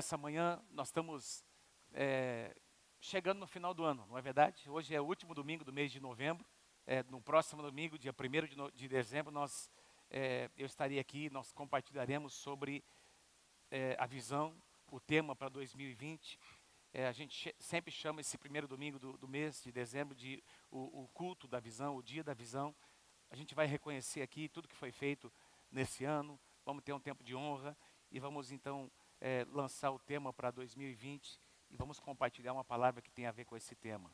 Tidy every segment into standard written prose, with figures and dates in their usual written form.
nessa manhã nós estamos chegando no final do ano, não é verdade? Hoje é o último domingo do mês de novembro. No próximo domingo, dia 1º de dezembro, eu estarei aqui, nós compartilharemos sobre a visão, o tema para 2020. A gente sempre chama esse primeiro domingo do mês de dezembro de o culto da visão, o dia da visão. A gente vai reconhecer aqui tudo que foi feito nesse ano, vamos ter um tempo de honra e vamos então lançar o tema para 2020 e vamos compartilhar uma palavra que tem a ver com esse tema.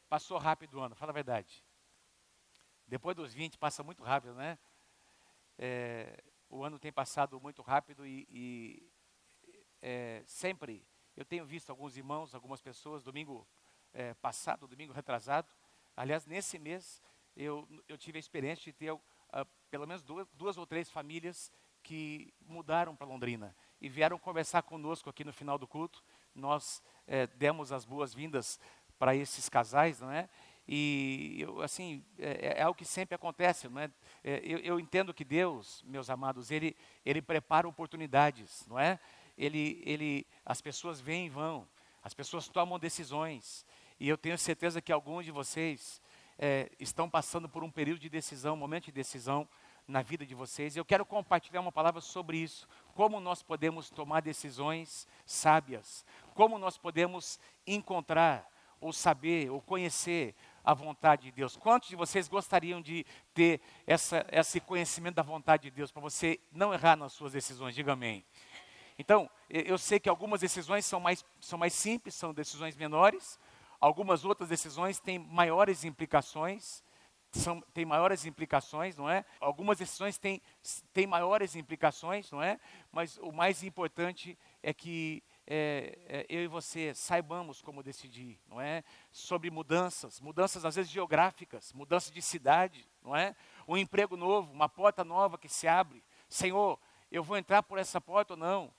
Passou rápido o ano, fala a verdade. Depois dos 20 passa muito rápido, né? O ano tem passado muito rápido e sempre eu tenho visto alguns irmãos, algumas pessoas, domingo passado, domingo retrasado. Aliás, nesse mês eu tive a experiência de ter pelo menos duas ou três famílias que mudaram para Londrina e vieram conversar conosco aqui no final do culto. Nós demos as boas-vindas para esses casais, não é? E é algo que sempre acontece, não é? Eu entendo que Deus, meus amados, Ele prepara oportunidades, não é? As pessoas vêm e vão, as pessoas tomam decisões, e eu tenho certeza que alguns de vocês estão passando por um período de decisão, um momento de decisão na vida de vocês. Eu quero compartilhar uma palavra sobre isso, como nós podemos tomar decisões sábias, como nós podemos encontrar, ou saber, ou conhecer a vontade de Deus. Quantos de vocês gostariam de ter esse conhecimento da vontade de Deus, para você não errar nas suas decisões? Diga amém. Então, eu sei que algumas decisões são mais simples, são decisões menores, algumas outras decisões têm maiores implicações, não é? Algumas decisões têm maiores implicações, não é? Mas o mais importante é que eu e você saibamos como decidir, não é? Sobre mudanças às vezes geográficas, mudança de cidade, não é? Um emprego novo, uma porta nova que se abre. Senhor, eu vou entrar por essa porta ou não?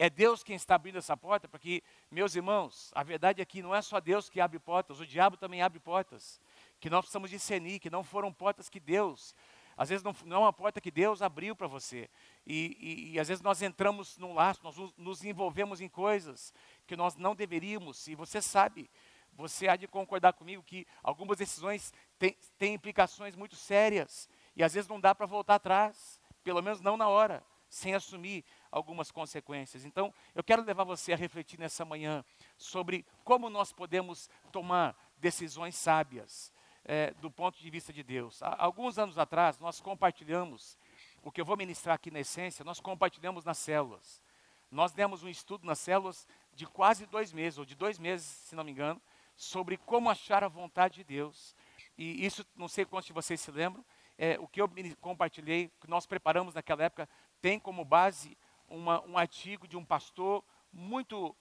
É Deus quem está abrindo essa porta, porque, meus irmãos, a verdade é que não é só Deus que abre portas, o diabo também abre portas, que nós precisamos discernir, que não foram portas que Deus, às vezes não é uma porta que Deus abriu para você, e às vezes nós entramos num laço, nós nos envolvemos em coisas que nós não deveríamos, e você sabe, você há de concordar comigo que algumas decisões têm implicações muito sérias, e às vezes não dá para voltar atrás, pelo menos não na hora, sem assumir algumas consequências. Então, eu quero levar você a refletir nessa manhã sobre como nós podemos tomar decisões sábias do ponto de vista de Deus. Há alguns anos atrás, nós compartilhamos, o que eu vou ministrar aqui na essência, nós compartilhamos nas células. Nós demos um estudo nas células de quase 2 meses, ou de 2 meses, se não me engano, sobre como achar a vontade de Deus. E isso, não sei quantos de vocês se lembram, o que eu compartilhei, que nós preparamos naquela época, tem como base um artigo de um pastor muito,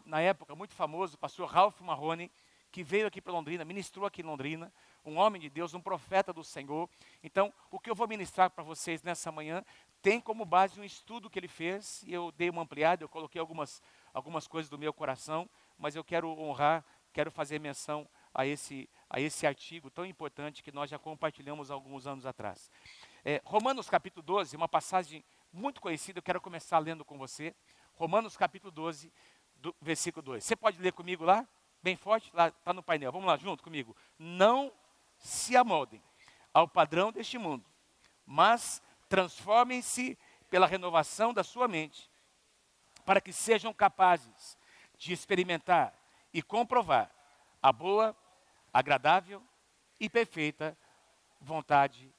na época, muito famoso, o pastor Ralph Marrone, que veio aqui para Londrina, ministrou aqui em Londrina, um homem de Deus, um profeta do Senhor. Então, o que eu vou ministrar para vocês nessa manhã, tem como base um estudo que ele fez, e eu dei uma ampliada, eu coloquei algumas coisas do meu coração, mas eu quero honrar, quero fazer menção a esse artigo tão importante que nós já compartilhamos alguns anos atrás. Romanos capítulo 12, uma passagem muito conhecida, eu quero começar lendo com você. Romanos capítulo 12, do versículo 2. Você pode ler comigo lá? Bem forte, lá está no painel. Vamos lá, junto comigo. Não se amoldem ao padrão deste mundo, mas transformem-se pela renovação da sua mente, para que sejam capazes de experimentar e comprovar a boa, agradável e perfeita vontade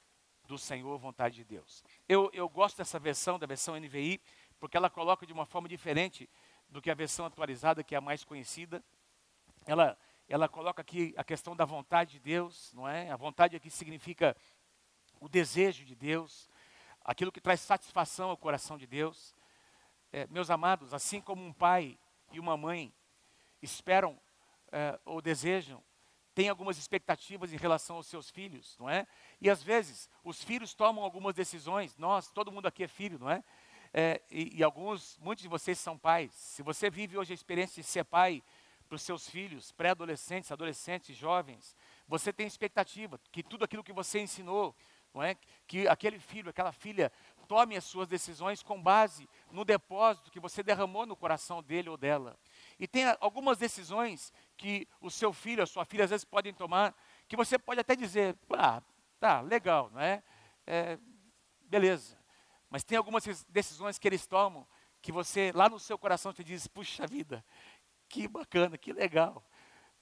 do Senhor, vontade de Deus. Eu gosto dessa versão, da versão NVI, porque ela coloca de uma forma diferente do que a versão atualizada, que é a mais conhecida. Ela coloca aqui a questão da vontade de Deus, não é? A vontade aqui significa o desejo de Deus, aquilo que traz satisfação ao coração de Deus. Meus amados, assim como um pai e uma mãe esperam ou desejam, têm algumas expectativas em relação aos seus filhos, não é? E às vezes, os filhos tomam algumas decisões, todo mundo aqui é filho, não é? Muitos de vocês são pais. Se você vive hoje a experiência de ser pai para os seus filhos, pré-adolescentes, adolescentes, jovens, você tem expectativa que tudo aquilo que você ensinou, não é? Que aquele filho, aquela filha tome as suas decisões com base no depósito que você derramou no coração dele ou dela. E tem algumas decisões que o seu filho, a sua filha, às vezes podem tomar, que você pode até dizer, tá, legal, não é? Beleza. Mas tem algumas decisões que eles tomam, que você, lá no seu coração, te diz, puxa vida, que bacana, que legal.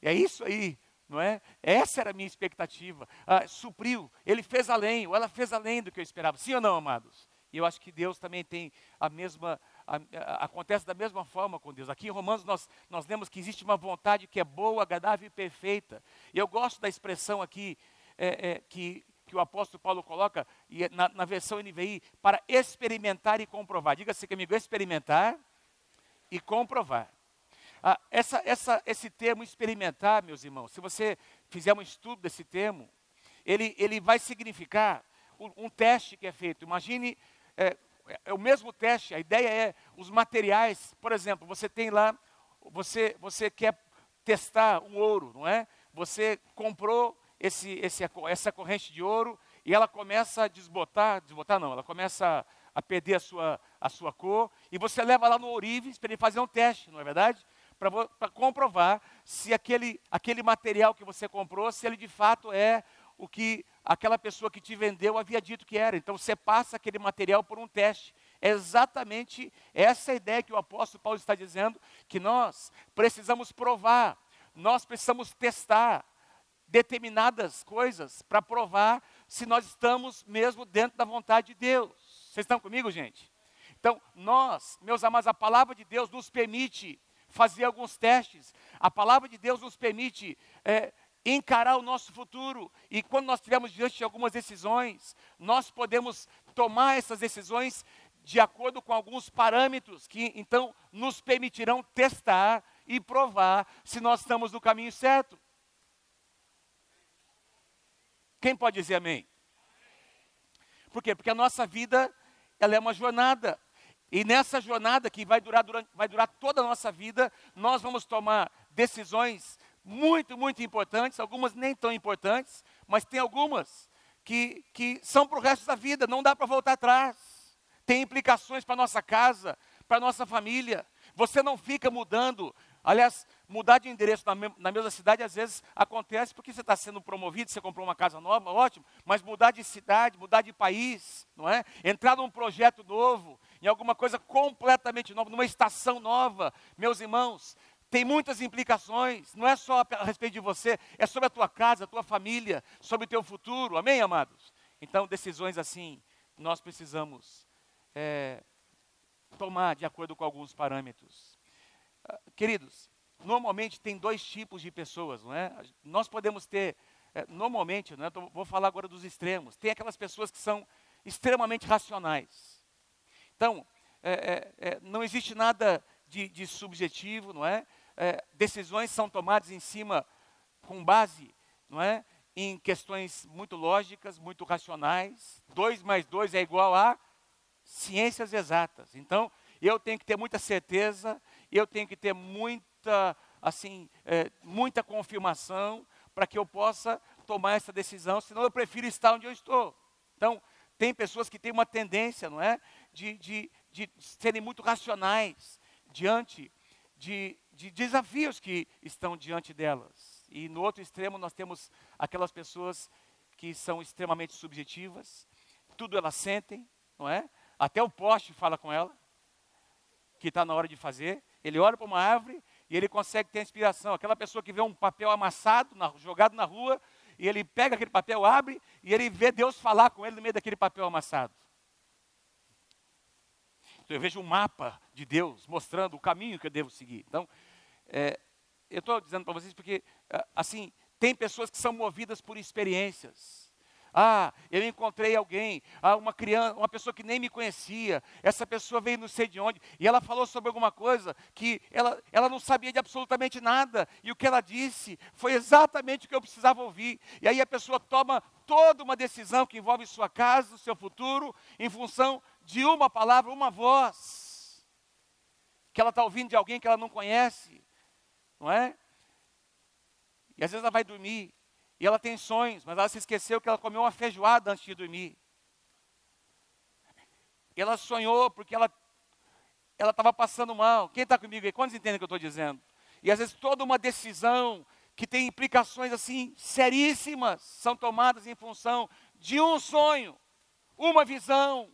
É isso aí, não é? Essa era a minha expectativa. Supriu, ele fez além, ou ela fez além do que eu esperava. Sim ou não, amados? E eu acho que Deus também tem a mesma, acontece da mesma forma com Deus. Aqui em Romanos nós lemos que existe uma vontade que é boa, agradável e perfeita. E eu gosto da expressão aqui, que o apóstolo Paulo coloca, e na versão NVI, para experimentar e comprovar. Diga-se comigo, experimentar e comprovar. Esse termo experimentar, meus irmãos, se você fizer um estudo desse termo, ele vai significar um teste que é feito. Imagine, é o mesmo teste, a ideia é os materiais. Por exemplo, você tem lá, você quer testar um ouro, não é? Você comprou essa corrente de ouro e ela começa a desbotar não, ela começa a perder a sua cor, e você leva lá no ourives para ele fazer um teste, não é verdade? Para comprovar se aquele material que você comprou, se ele de fato é o que aquela pessoa que te vendeu havia dito que era. Então você passa aquele material por um teste. É exatamente essa ideia que o apóstolo Paulo está dizendo, que nós precisamos provar, nós precisamos testar determinadas coisas para provar se nós estamos mesmo dentro da vontade de Deus. Vocês estão comigo, gente? Então, nós, meus amados, a palavra de Deus nos permite fazer alguns testes. A palavra de Deus nos permite encarar o nosso futuro. E quando nós estivermos diante de algumas decisões, nós podemos tomar essas decisões de acordo com alguns parâmetros que, então, nos permitirão testar e provar se nós estamos no caminho certo. Quem pode dizer amém? Por quê? Porque a nossa vida, ela é uma jornada. E nessa jornada que vai durar toda a nossa vida, nós vamos tomar decisões muito, muito importantes, algumas nem tão importantes, mas tem algumas que são para o resto da vida, não dá para voltar atrás. Tem implicações para a nossa casa, para a nossa família. Você não fica mudando. Aliás, mudar de endereço na mesma cidade, às vezes, acontece porque você está sendo promovido, você comprou uma casa nova, ótimo, mas mudar de cidade, mudar de país, não é? Entrar num projeto novo, em alguma coisa completamente nova, numa estação nova, meus irmãos, tem muitas implicações, não é só a respeito de você, é sobre a tua casa, a tua família, sobre o teu futuro, amém, amados? Então, decisões assim, nós precisamos tomar de acordo com alguns parâmetros. Queridos, normalmente tem dois tipos de pessoas, não é? Nós podemos ter, normalmente, não é? Vou falar agora dos extremos, tem aquelas pessoas que são extremamente racionais. Então, não existe nada de subjetivo, não é? Decisões são tomadas com base, não é? Em questões muito lógicas, muito racionais. 2 mais 2 é igual a ciências exatas. Então, eu tenho que ter muita certeza, eu tenho que ter muita confirmação para que eu possa tomar essa decisão, senão eu prefiro estar onde eu estou. Então, tem pessoas que têm uma tendência, não é? De serem muito racionais diante de desafios que estão diante delas. E no outro extremo nós temos aquelas pessoas que são extremamente subjetivas, tudo elas sentem, não é? Até o poste fala com ela, que está na hora de fazer. Ele olha para uma árvore e ele consegue ter inspiração. Aquela pessoa que vê um papel amassado, jogado na rua, e ele pega aquele papel, abre, e ele vê Deus falar com ele no meio daquele papel amassado. Então eu vejo um mapa de Deus mostrando o caminho que eu devo seguir. Então, eu estou dizendo para vocês porque, assim, tem pessoas que são movidas por experiências. Eu encontrei alguém, uma criança, uma pessoa que nem me conhecia, essa pessoa veio não sei de onde, e ela falou sobre alguma coisa que ela não sabia de absolutamente nada, e o que ela disse foi exatamente o que eu precisava ouvir. E aí a pessoa toma toda uma decisão que envolve sua casa, o seu futuro, em função de uma palavra, uma voz, que ela está ouvindo de alguém que ela não conhece, não é? E às vezes ela vai dormir, e ela tem sonhos, mas ela se esqueceu que ela comeu uma feijoada antes de dormir. ela sonhou porque ela estava passando mal. Quem está comigo aí? Quantos entendem o que eu estou dizendo? E às vezes toda uma decisão que tem implicações assim seríssimas são tomadas em função de um sonho, uma visão.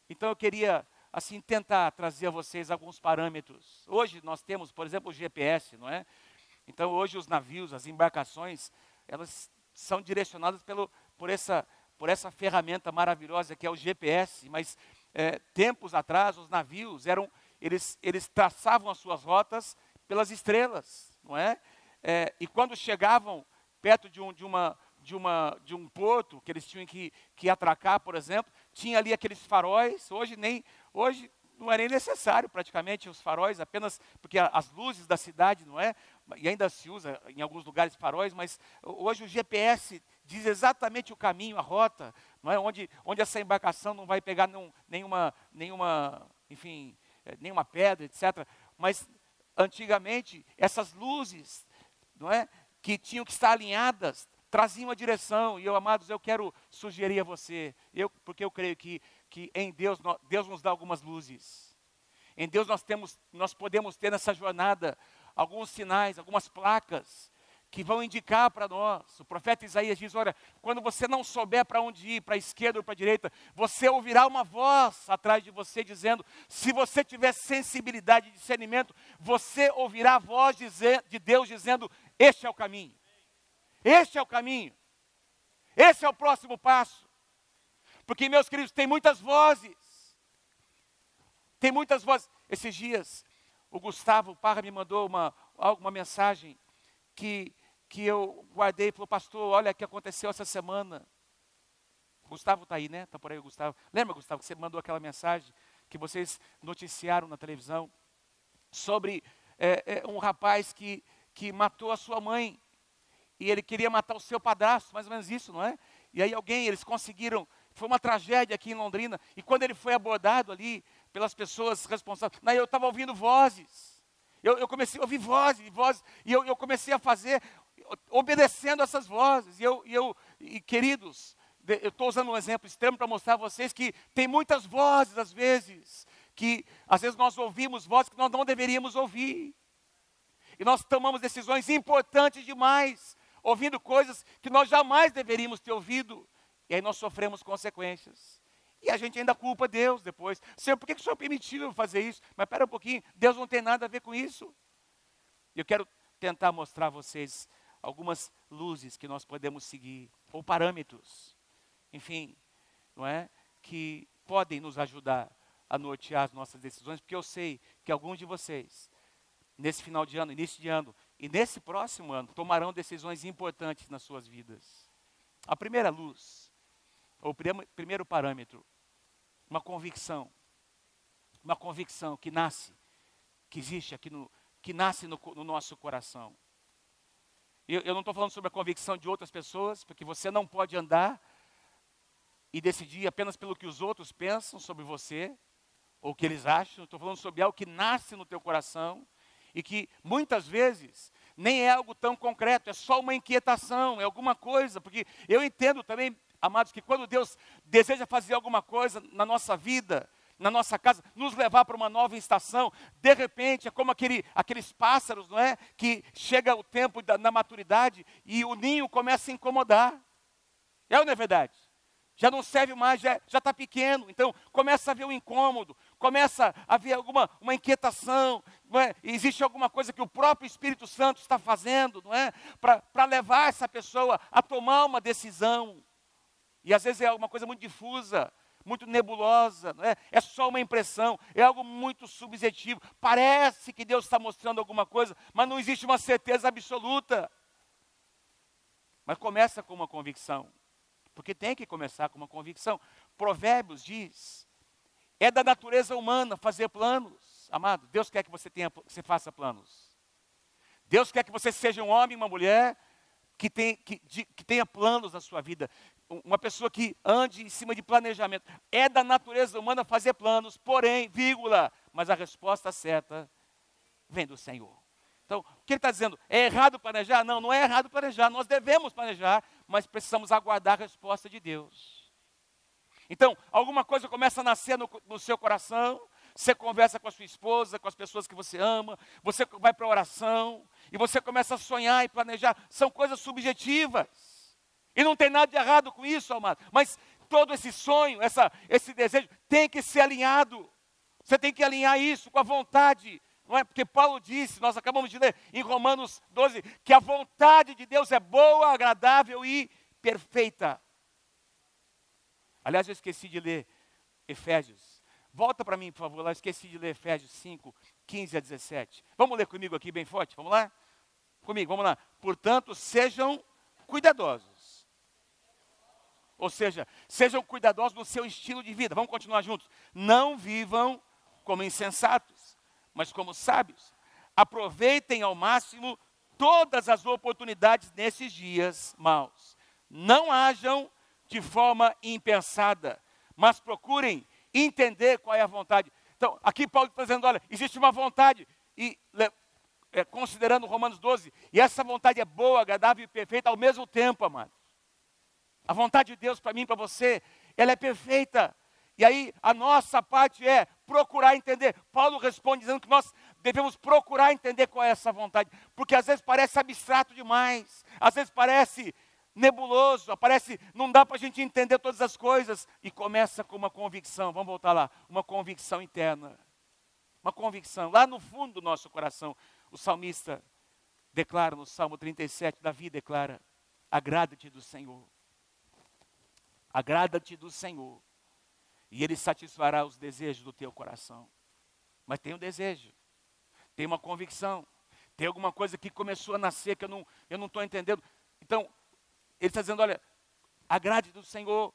Então eu queria assim tentar trazer a vocês alguns parâmetros. Hoje nós temos, por exemplo, o GPS, não é? Então hoje os navios, as embarcações, elas são direcionadas por essa ferramenta maravilhosa que é o GPS, mas tempos atrás os navios eles traçavam as suas rotas pelas estrelas, não é? E quando chegavam perto de um porto que eles tinham que atracar, por exemplo, tinha ali aqueles faróis. Hoje não é nem necessário praticamente os faróis, apenas porque as luzes da cidade, não é? E ainda se usa em alguns lugares faróis, mas hoje o GPS diz exatamente o caminho, a rota, não é? Onde essa embarcação não vai pegar nenhuma pedra, etc. Mas antigamente essas luzes, não é? Que tinham que estar alinhadas, traziam a direção. E amados, eu quero sugerir a você, porque eu creio que em Deus nos dá algumas luzes. Em Deus nós podemos ter nessa jornada alguns sinais, algumas placas que vão indicar para nós. O profeta Isaías diz, olha, quando você não souber para onde ir, para a esquerda ou para a direita, você ouvirá uma voz atrás de você dizendo, se você tiver sensibilidade e discernimento, você ouvirá a voz de Deus dizendo, este é o caminho. Este é o caminho. Esse é o próximo passo. Porque, meus queridos, tem muitas vozes. Tem muitas vozes. Esses dias, o Gustavo Parra me mandou uma mensagem que eu guardei e falou, pastor, olha o que aconteceu essa semana. O Gustavo está aí, né? Está por aí o Gustavo. Lembra, Gustavo, que você mandou aquela mensagem que vocês noticiaram na televisão sobre um rapaz que matou a sua mãe e ele queria matar o seu padrasto, mais ou menos isso, não é? E aí eles conseguiram, foi uma tragédia aqui em Londrina, e quando ele foi abordado ali pelas pessoas responsáveis, eu estava ouvindo vozes, eu comecei a ouvir vozes, e eu comecei a fazer, obedecendo essas vozes, e queridos, eu estou usando um exemplo extremo para mostrar a vocês que tem muitas vozes, às vezes nós ouvimos vozes que nós não deveríamos ouvir, e nós tomamos decisões importantes demais, ouvindo coisas que nós jamais deveríamos ter ouvido, e aí nós sofremos consequências. E a gente ainda culpa Deus depois. Senhor, por que o Senhor permitiu eu fazer isso? Mas espera um pouquinho, Deus não tem nada a ver com isso. Eu quero tentar mostrar a vocês algumas luzes que nós podemos seguir, ou parâmetros, enfim, não é? Que podem nos ajudar a nortear as nossas decisões, porque eu sei que alguns de vocês, nesse final de ano, início de ano, e nesse próximo ano, tomarão decisões importantes nas suas vidas. A primeira luz, ou o primeiro parâmetro, uma convicção que existe aqui, que nasce no nosso coração. Eu não estou falando sobre a convicção de outras pessoas, porque você não pode andar e decidir apenas pelo que os outros pensam sobre você, ou o que eles acham. Estou falando sobre algo que nasce no teu coração, e que muitas vezes nem é algo tão concreto, é só uma inquietação, é alguma coisa, porque eu entendo também, amados, que quando Deus deseja fazer alguma coisa na nossa vida, na nossa casa, nos levar para uma nova estação, de repente é como aqueles pássaros, não é? Que chega o tempo da maturidade e o ninho começa a incomodar. É ou não é verdade? Já não serve mais, já está pequeno, então começa a haver um incômodo, começa a haver uma inquietação, não é? Existe alguma coisa que o próprio Espírito Santo está fazendo, não é? Para levar essa pessoa a tomar uma decisão. E às vezes é alguma coisa muito difusa, muito nebulosa, não é? É só uma impressão, é algo muito subjetivo. Parece que Deus está mostrando alguma coisa, mas não existe uma certeza absoluta. Mas começa com uma convicção. Porque tem que começar com uma convicção. Provérbios diz, é da natureza humana fazer planos. Amado, Deus quer que você faça planos. Deus quer que você seja um homem, uma mulher, que tenha planos na sua vida. Uma pessoa que ande em cima de planejamento. É da natureza humana fazer planos, porém, vírgula, mas a resposta certa vem do Senhor. Então, o que ele está dizendo? É errado planejar? Não, não é errado planejar. Nós devemos planejar, mas precisamos aguardar a resposta de Deus. Então, alguma coisa começa a nascer no seu coração, você conversa com a sua esposa, com as pessoas que você ama, você vai para a oração, e você começa a sonhar e planejar. São coisas subjetivas. E não tem nada de errado com isso, amado. Mas todo esse sonho, esse desejo, tem que ser alinhado. Você tem que alinhar isso com a vontade. Não é? Porque Paulo disse, nós acabamos de ler em Romanos 12, que a vontade de Deus é boa, agradável e perfeita. Aliás, eu esqueci de ler Efésios. Volta para mim, por favor, lá. Eu esqueci de ler Efésios 5, 15 a 17. Vamos ler comigo aqui bem forte? Vamos lá? Comigo, vamos lá. Portanto, sejam cuidadosos. Ou seja, sejam cuidadosos no seu estilo de vida. Vamos continuar juntos. Não vivam como insensatos, mas como sábios. Aproveitem ao máximo todas as oportunidades nesses dias maus. Não hajam de forma impensada, mas procurem entender qual é a vontade. Então, aqui Paulo está dizendo, olha, existe uma vontade, e considerando Romanos 12, e essa vontade é boa, agradável e perfeita ao mesmo tempo, amado. A vontade de Deus para mim, para você, ela é perfeita. E aí, a nossa parte é procurar entender. Paulo responde dizendo que nós devemos procurar entender qual é essa vontade. Porque às vezes parece abstrato demais. Às vezes parece nebuloso. Não dá para a gente entender todas as coisas. E começa com uma convicção. Vamos voltar lá. Uma convicção interna. Uma convicção. Lá no fundo do nosso coração. O salmista declara no Salmo 37. Davi declara. Agrada-te do Senhor. Agrada-te do Senhor. E Ele satisfará os desejos do teu coração. Mas tem um desejo, tem uma convicção, tem alguma coisa que começou a nascer que eu não estou entendendo. Então, Ele está dizendo, olha, agrade do Senhor,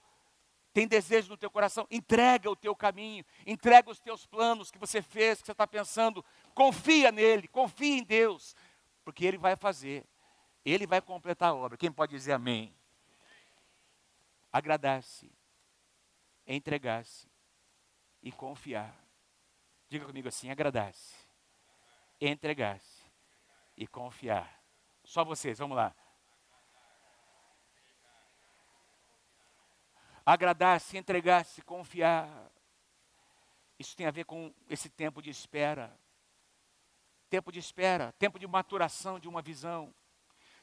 tem desejo no teu coração, entrega o teu caminho, entrega os teus planos que você fez, que você está pensando, confia nele, confia em Deus, porque Ele vai fazer, Ele vai completar a obra. Quem pode dizer amém? Agradar-se, entregar-se e confiar. Diga comigo assim, agradar-se, entregar-se e confiar. Só vocês, vamos lá. Agradar-se, entregar-se, confiar. Isso tem a ver com esse tempo de espera. Tempo de espera, tempo de maturação de uma visão.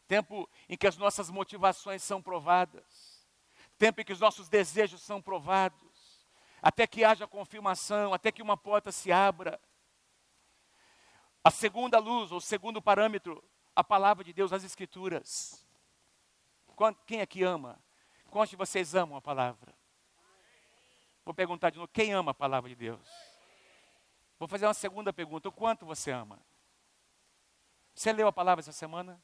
Tempo em que as nossas motivações são provadas. Tempo em que os nossos desejos são provados, até que haja confirmação, até que uma porta se abra. A segunda luz, ou segundo parâmetro, a palavra de Deus, as Escrituras. Quem aqui ama? Quantos de vocês amam a palavra? Vou perguntar de novo, quem ama a palavra de Deus? Vou fazer uma segunda pergunta, o quanto você ama? Você leu a palavra essa semana?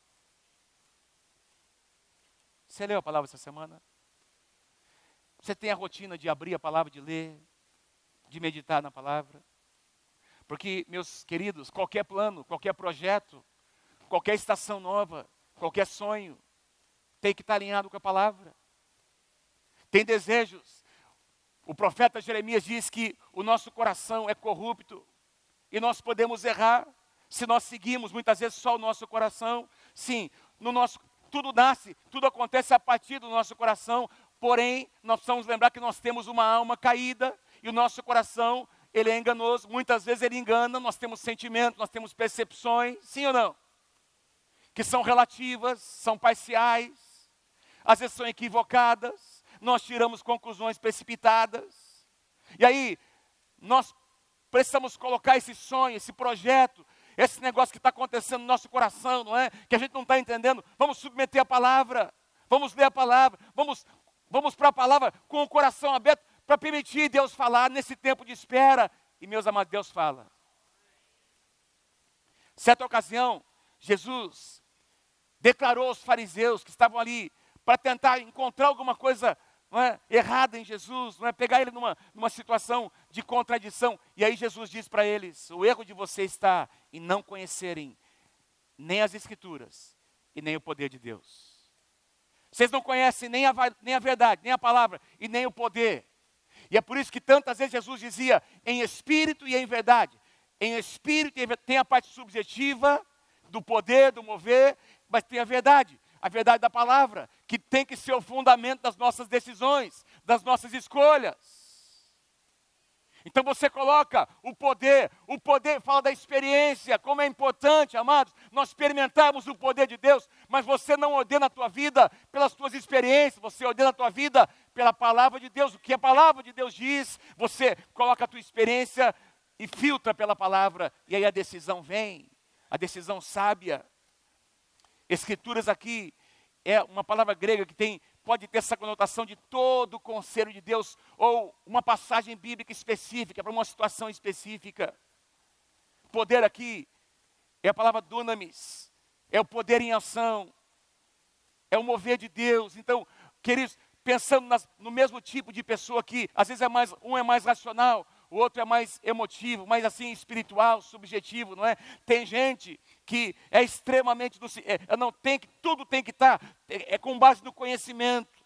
Você leu a palavra essa semana? Você tem a rotina de abrir a palavra, de ler, de meditar na palavra? Porque, meus queridos, qualquer plano, qualquer projeto, qualquer estação nova, qualquer sonho, tem que estar alinhado com a palavra. Tem desejos. O profeta Jeremias diz que o nosso coração é corrupto e nós podemos errar se nós seguimos muitas vezes só o nosso coração. Sim, tudo nasce, tudo acontece a partir do nosso coração. Porém, nós precisamos lembrar que nós temos uma alma caída e o nosso coração, ele é enganoso. Muitas vezes ele engana, nós temos sentimentos, nós temos percepções, sim ou não? Que são relativas, são parciais, às vezes são equivocadas, nós tiramos conclusões precipitadas. E aí, nós precisamos colocar esse sonho, esse projeto, esse negócio que está acontecendo no nosso coração, não é? Que a gente não está entendendo. Vamos submeter a palavra, vamos ler a palavra, Vamos para a palavra com o coração aberto para permitir Deus falar nesse tempo de espera. E meus amados, Deus fala. Certa ocasião, Jesus declarou aos fariseus que estavam ali para tentar encontrar alguma coisa errada em Jesus, pegar ele numa situação de contradição. E aí Jesus diz para eles, o erro de vocês está em não conhecerem nem as Escrituras e nem o poder de Deus. Vocês não conhecem nem a verdade, nem a palavra e nem o poder. E é por isso que tantas vezes Jesus dizia em espírito e em verdade. Em espírito e em verdade. Tem a parte subjetiva do poder, do mover, mas tem a verdade da palavra, que tem que ser o fundamento das nossas decisões, das nossas escolhas. Então você coloca o poder fala da experiência, como é importante, amados, nós experimentarmos o poder de Deus, mas você não ordena a tua vida pelas tuas experiências, você ordena a tua vida pela palavra de Deus, o que a palavra de Deus diz, você coloca a tua experiência e filtra pela palavra, e aí a decisão vem, a decisão sábia. Escrituras aqui é uma palavra grega que pode ter essa conotação de todo o conselho de Deus, ou uma passagem bíblica específica, para uma situação específica. Poder aqui é a palavra dunamis, é o poder em ação, é o mover de Deus. Então, queridos, pensando no mesmo tipo de pessoa aqui, às vezes um é mais racional, o outro é mais emotivo, mais assim espiritual, subjetivo, não é? Tem gente que é extremamente, tudo tem que estar, com base no conhecimento.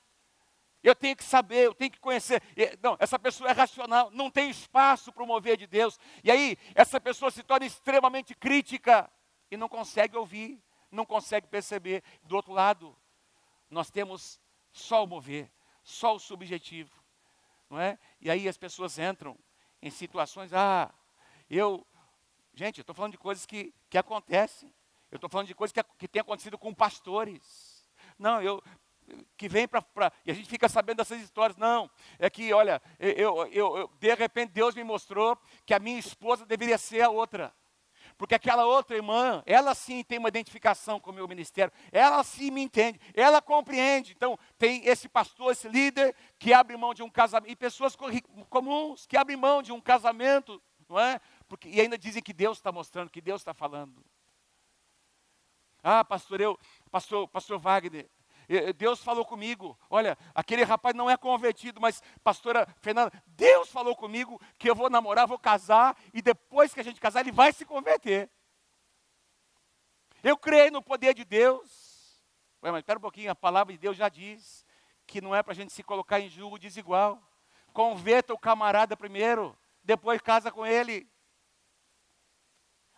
Eu tenho que saber, eu tenho que conhecer. Não, essa pessoa é racional, não tem espaço para o mover de Deus. E aí, essa pessoa se torna extremamente crítica e não consegue ouvir, não consegue perceber. Do outro lado, nós temos só o mover, só o subjetivo, não é? E aí as pessoas entram em situações, gente, eu estou falando de coisas que acontecem, eu estou falando de coisas que tem acontecido com pastores, que vem e a gente fica sabendo dessas histórias, não, é que, olha, de repente Deus me mostrou que a minha esposa deveria ser a outra, porque aquela outra irmã, ela sim tem uma identificação com o meu ministério, ela sim me entende, ela compreende. Então, tem esse pastor, esse líder, que abre mão de um casamento, e pessoas comuns que abrem mão de um casamento, não é? E ainda dizem que Deus está mostrando, que Deus está falando. Pastor Wagner, Deus falou comigo, olha, aquele rapaz não é convertido, mas pastora Fernanda, Deus falou comigo que eu vou namorar, vou casar, e depois que a gente casar, ele vai se converter. Eu creio no poder de Deus. Mas espera um pouquinho, a palavra de Deus já diz que não é para a gente se colocar em julgo desigual. Converta o camarada primeiro, depois casa com ele.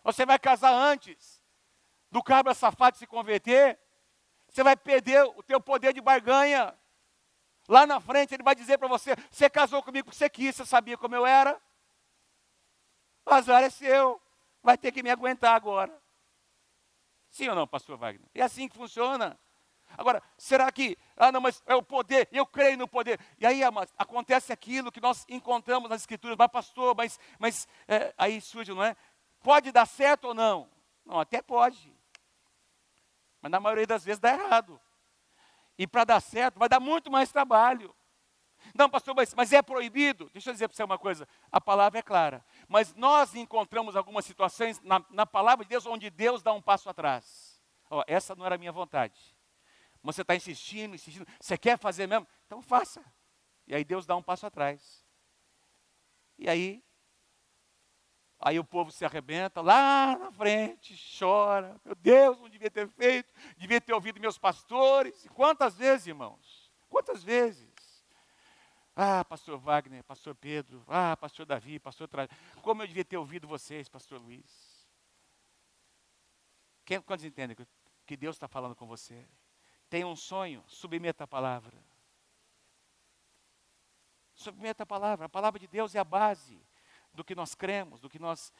Você vai casar antes do cabra safado se converter? Você vai perder o teu poder de barganha. Lá na frente ele vai dizer para você, você casou comigo porque você quis, você sabia como eu era? O azar é seu, vai ter que me aguentar agora. Sim ou não, pastor Wagner? É assim que funciona. Agora, será que, não, mas é o poder, eu creio no poder. E aí, acontece aquilo que nós encontramos nas escrituras, mas pastor, aí surge, não é? Pode dar certo ou não? Não, até pode. Mas na maioria das vezes dá errado. E para dar certo, vai dar muito mais trabalho. Não, pastor, mas é proibido? Deixa eu dizer para você uma coisa. A palavra é clara. Mas nós encontramos algumas situações na palavra de Deus, onde Deus dá um passo atrás. Essa não era a minha vontade. Mas você está insistindo. Você quer fazer mesmo? Então faça. E aí Deus dá um passo atrás. E aí o povo se arrebenta, lá na frente, chora. Meu Deus, não devia ter feito, devia ter ouvido meus pastores. E quantas vezes, irmãos? Quantas vezes? Pastor Wagner, pastor Pedro, pastor Davi, pastor Trajano. Como eu devia ter ouvido vocês, pastor Luiz? Quantos entendem que Deus está falando com você? Tem um sonho, submeta a palavra. Submeta a palavra de Deus é a base do que nós cremos, do que nós,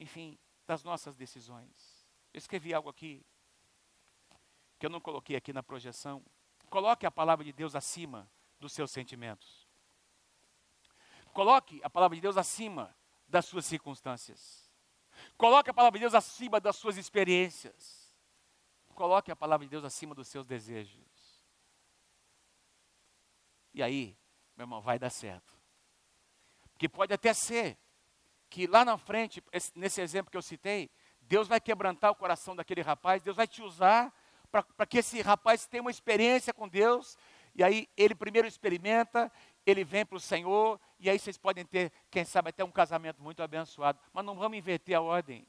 enfim, das nossas decisões. Eu escrevi algo aqui, que eu não coloquei aqui na projeção. Coloque a palavra de Deus acima dos seus sentimentos. Coloque a palavra de Deus acima das suas circunstâncias. Coloque a palavra de Deus acima das suas experiências. Coloque a palavra de Deus acima dos seus desejos. E aí, meu irmão, vai dar certo. Que pode até ser que lá na frente, nesse exemplo que eu citei, Deus vai quebrantar o coração daquele rapaz, Deus vai te usar para que esse rapaz tenha uma experiência com Deus, e aí ele primeiro experimenta, ele vem para o Senhor, e aí vocês podem ter, quem sabe, até um casamento muito abençoado. Mas não vamos inverter a ordem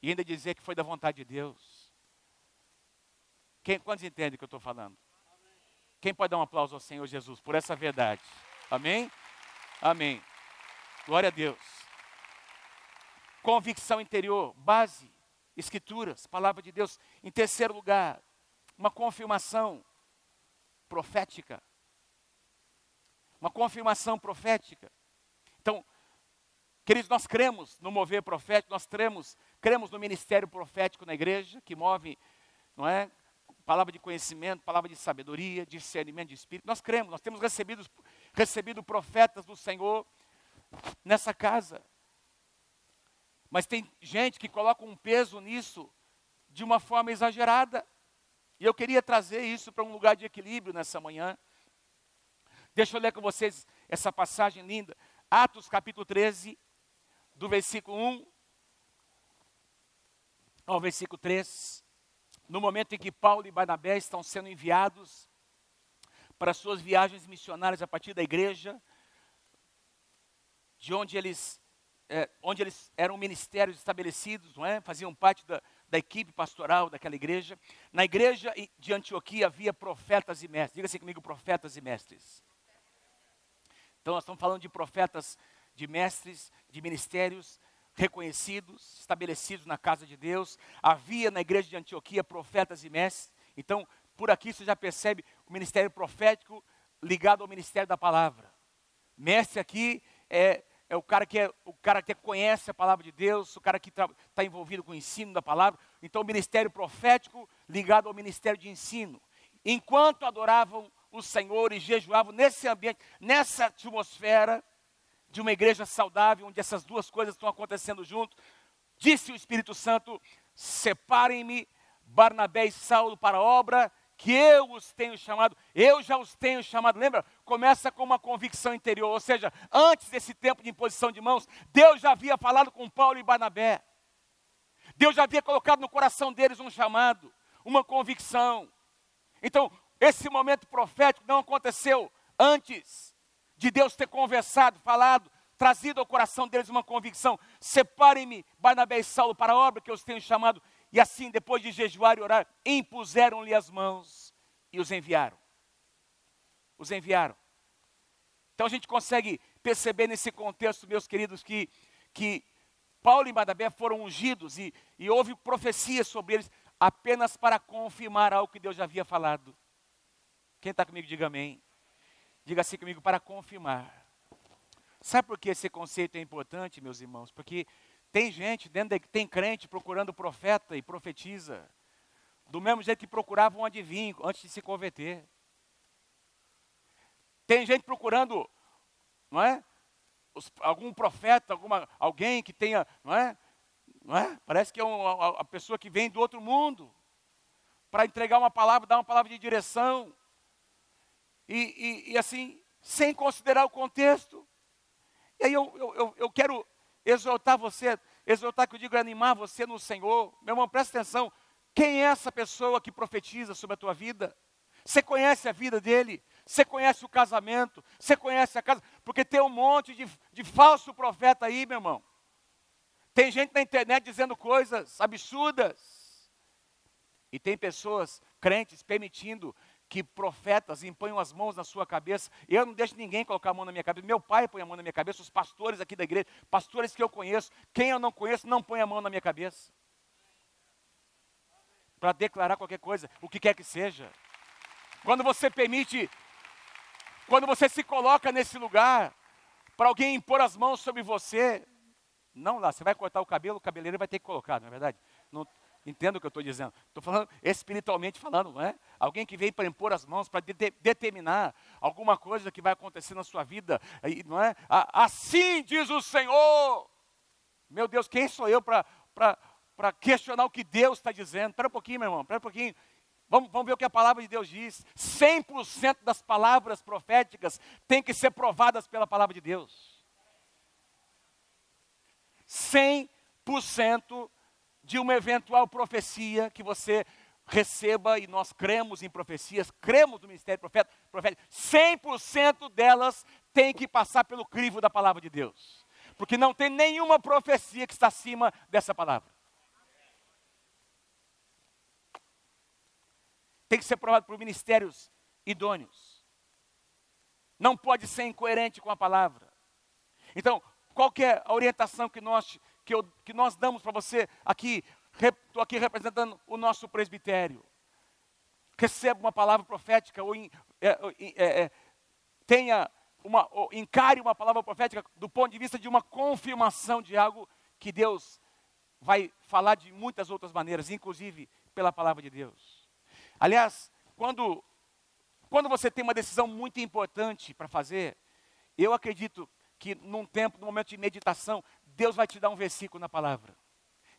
e ainda dizer que foi da vontade de Deus. Quantos entendem o que eu estou falando? Quem pode dar um aplauso ao Senhor Jesus por essa verdade? Amém? Amém. Glória a Deus. Convicção interior, base, escrituras, palavra de Deus. Em terceiro lugar, uma confirmação profética. Uma confirmação profética. Então, queridos, nós cremos no mover profético, nós cremos no ministério profético na igreja, que move, não é? Palavra de conhecimento, palavra de sabedoria, discernimento de espírito. Nós cremos, nós temos recebido profetas do Senhor nessa casa. Mas tem gente que coloca um peso nisso de uma forma exagerada. E eu queria trazer isso para um lugar de equilíbrio nessa manhã. Deixa eu ler com vocês essa passagem linda. Atos capítulo 13, do versículo 1 ao versículo 3. No momento em que Paulo e Barnabé estão sendo enviados para suas viagens missionárias a partir da igreja, de onde eles eram ministérios estabelecidos, não é? Faziam parte da equipe pastoral daquela igreja. Na igreja de Antioquia havia profetas e mestres. Diga assim comigo, profetas e mestres. Então nós estamos falando de profetas, de mestres, de ministérios reconhecidos, estabelecidos na casa de Deus. Havia na igreja de Antioquia profetas e mestres. Então, por aqui você já percebe o ministério profético ligado ao ministério da palavra. Mestre aqui é o cara que conhece a palavra de Deus, o cara que está envolvido com o ensino da palavra. Então, o ministério profético ligado ao ministério de ensino. Enquanto adoravam o Senhor e jejuavam nesse ambiente, nessa atmosfera de uma igreja saudável, onde essas duas coisas estão acontecendo junto, disse o Espírito Santo: separem-me Barnabé e Saulo para a obra que eu os tenho chamado. Eu já os tenho chamado. Lembra? Começa com uma convicção interior, ou seja, antes desse tempo de imposição de mãos, Deus já havia falado com Paulo e Barnabé. Deus já havia colocado no coração deles um chamado, uma convicção. Então, esse momento profético não aconteceu antes de Deus ter conversado, falado, trazido ao coração deles uma convicção. Separem-me Barnabé e Saulo para a obra que eu os tenho chamado. E assim, depois de jejuar e orar, impuseram-lhe as mãos e os enviaram. Os enviaram. Então a gente consegue perceber nesse contexto, meus queridos, que Paulo e Barnabé foram ungidos e houve profecias sobre eles apenas para confirmar algo que Deus já havia falado. Quem está comigo, diga amém. Diga assim comigo, para confirmar. Sabe por que esse conceito é importante, meus irmãos? Porque tem gente, tem crente procurando profeta e profetiza, do mesmo jeito que procurava um adivinho antes de se converter. Tem gente procurando, não é? Algum profeta, alguém que tenha, não é? Parece que é a pessoa que vem do outro mundo, para entregar uma palavra, dar uma palavra de direção. E assim, sem considerar o contexto. E aí eu quero exortar você, exortar que eu digo, animar você no Senhor. Meu irmão, presta atenção. Quem é essa pessoa que profetiza sobre a tua vida? Você conhece a vida dele? Você conhece o casamento? Você conhece a casa? Porque tem um monte de falso profeta aí, meu irmão. Tem gente na internet dizendo coisas absurdas. E tem pessoas, crentes, permitindo que profetas imponham as mãos na sua cabeça. Eu não deixo ninguém colocar a mão na minha cabeça. Meu pai põe a mão na minha cabeça, os pastores aqui da igreja, pastores que eu conheço. Quem eu não conheço, não põe a mão na minha cabeça. Para declarar qualquer coisa, o que quer que seja. Quando você permite, quando você se coloca nesse lugar, para alguém impor as mãos sobre você, não lá, você vai cortar o cabelo, o cabeleireiro vai ter que colocar, não é verdade? Não, entenda o que eu estou dizendo. Estou falando espiritualmente falando, não é? Alguém que vem para impor as mãos, para determinar alguma coisa que vai acontecer na sua vida, não é? Assim diz o Senhor. Meu Deus, quem sou eu para questionar o que Deus está dizendo? Espera um pouquinho, meu irmão, espera um pouquinho. Vamos ver o que a palavra de Deus diz. 100% das palavras proféticas têm que ser provadas pela palavra de Deus. 100% de uma eventual profecia que você receba, e nós cremos em profecias, cremos no ministério profético, 100% delas tem que passar pelo crivo da palavra de Deus. Porque não tem nenhuma profecia que está acima dessa palavra. Tem que ser provado por ministérios idôneos. Não pode ser incoerente com a palavra. Então, qual que é a orientação que nós damos para você aqui? Estou aqui representando o nosso presbitério. receba uma palavra profética, encare uma palavra profética do ponto de vista de uma confirmação de algo que Deus vai falar de muitas outras maneiras, inclusive pela palavra de Deus. Aliás, quando você tem uma decisão muito importante para fazer, eu acredito que num momento de meditação, Deus vai te dar um versículo na palavra.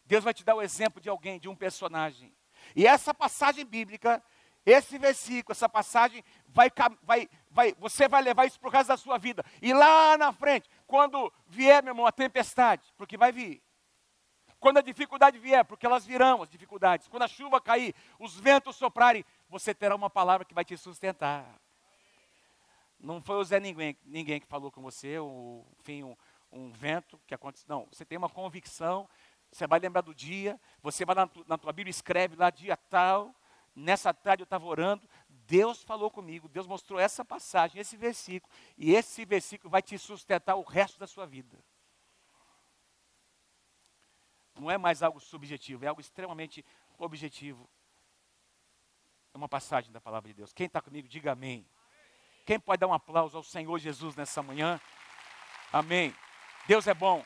Deus vai te dar o exemplo de alguém, de um personagem. E essa passagem bíblica, esse versículo, essa passagem, você vai levar isso para o resto da sua vida. E lá na frente, quando vier, meu irmão, a tempestade, porque vai vir. Quando a dificuldade vier, porque elas virão as dificuldades. Quando a chuva cair, os ventos soprarem, você terá uma palavra que vai te sustentar. Não foi o Zé ninguém que falou com você, enfim, um vento que aconteceu. Não, você tem uma convicção, você vai lembrar do dia, você vai na tua Bíblia, escreve lá dia tal, nessa tarde eu estava orando, Deus falou comigo, Deus mostrou essa passagem, esse versículo, e esse versículo vai te sustentar o resto da sua vida. Não é mais algo subjetivo, é algo extremamente objetivo. É uma passagem da palavra de Deus. Quem está comigo, diga amém. Quem pode dar um aplauso ao Senhor Jesus nessa manhã? Amém. Deus é bom.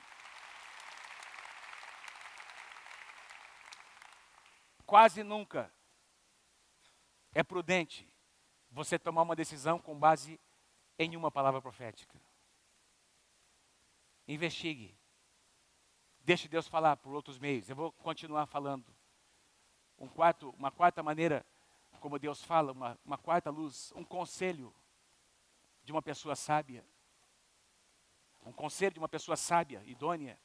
Quase nunca é prudente você tomar uma decisão com base em uma palavra profética. Investigue. Deixe Deus falar por outros meios. Eu vou continuar falando. Uma quarta maneira como Deus fala, uma quarta luz, um conselho de uma pessoa sábia. Um conselho de uma pessoa sábia, idônea.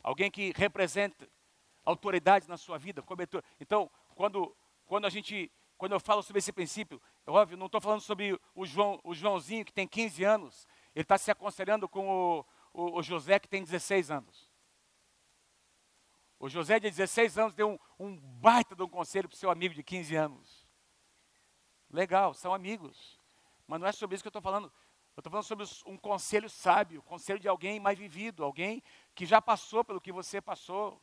Alguém que representa autoridade na sua vida, cobertura. Então, quando eu falo sobre esse princípio, é óbvio, não estou falando sobre o Joãozinho que tem 15 anos, ele está se aconselhando com o José que tem 16 anos. O José de 16 anos deu um baita de um conselho para o seu amigo de 15 anos. Legal, são amigos. Mas não é sobre isso que eu estou falando. Eu estou falando sobre um conselho sábio, conselho de alguém mais vivido, alguém que já passou pelo que você passou.